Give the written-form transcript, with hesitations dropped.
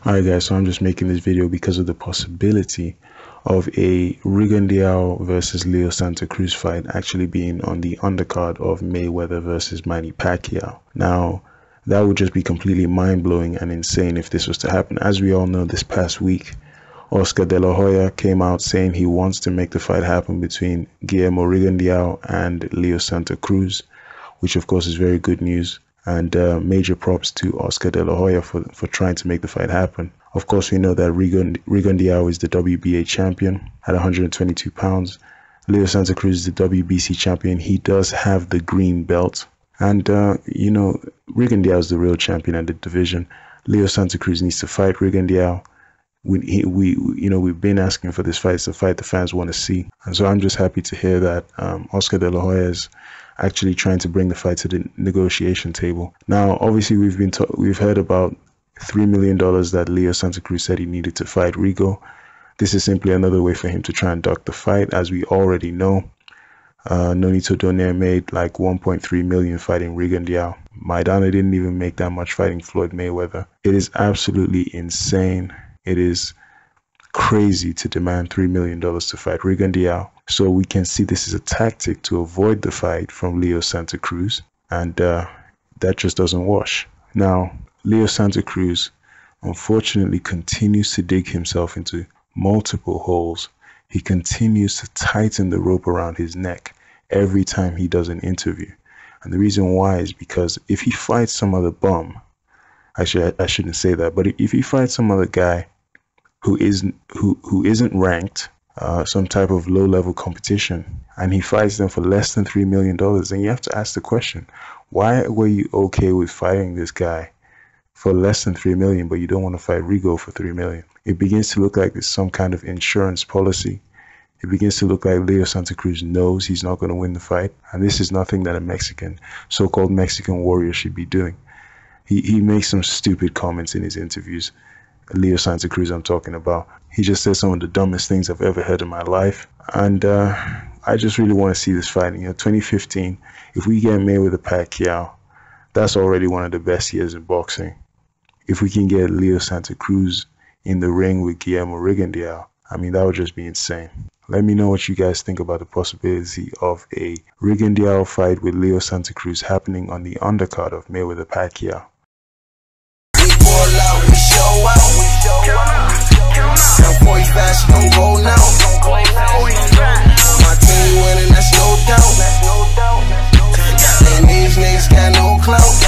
Alright guys, so I'm just making this video because of the possibility of a Rigondeaux versus Leo Santa Cruz fight actually being on the undercard of Mayweather versus Manny Pacquiao. Now, that would just be completely mind-blowing and insane if this was to happen. As we all know, this past week, Oscar De La Hoya came out saying he wants to make the fight happen between Guillermo Rigondeaux and Leo Santa Cruz, which of course is very good news. And major props to Oscar De La Hoya for trying to make the fight happen. Of course, we know that Rigondeaux is the WBA champion at 122 pounds. Leo Santa Cruz is the WBC champion. He does have the green belt. And, you know, Rigondeaux is the real champion at the division. Leo Santa Cruz needs to fight Rigondeaux. We've been asking for this fight. It's a fight the fans want to see. And so I'm just happy to hear that Oscar De La Hoya is actually trying to bring the fight to the negotiation table. Now, obviously, we've heard about $3 million that Leo Santa Cruz said he needed to fight Rigo. This is simply another way for him to try and duck the fight, as we already know. Nonito Donaire made like $1.3 million fighting Rigondeaux. Maidana didn't even make that much fighting Floyd Mayweather. It is absolutely insane. It is crazy to demand $3 million to fight Rigondeaux. So we can see this is a tactic to avoid the fight from Leo Santa Cruz, and that just doesn't wash. Now, Leo Santa Cruz unfortunately continues to dig himself into multiple holes. He continues to tighten the rope around his neck every time he does an interview. And the reason why is because if he fights some other bum, I shouldn't say that, but if he fights some other guy who isn't ranked, some type of low-level competition, and he fights them for less than $3 million, then you have to ask the question, why were you okay with fighting this guy for less than $3 million, but you don't want to fight Rigo for $3 million? It begins to look like there's some kind of insurance policy. It begins to look like Leo Santa Cruz knows he's not going to win the fight, and this is nothing that a so-called Mexican warrior should be doing. He makes some stupid comments in his interviews. Leo Santa Cruz I'm talking about. He just says some of the dumbest things I've ever heard in my life. And I just really want to see this fight. 2015, if we get Mayweather Pacquiao, that's already one of the best years in boxing. If we can get Leo Santa Cruz in the ring with Guillermo Rigondeaux, I mean, that would just be insane. Let me know what you guys think about the possibility of a Rigondeaux fight with Leo Santa Cruz happening on the undercard of Mayweather Pacquiao. We show out. I'm 45, she gon' go now. My team winning, that's no doubt. And these niggas got no clout.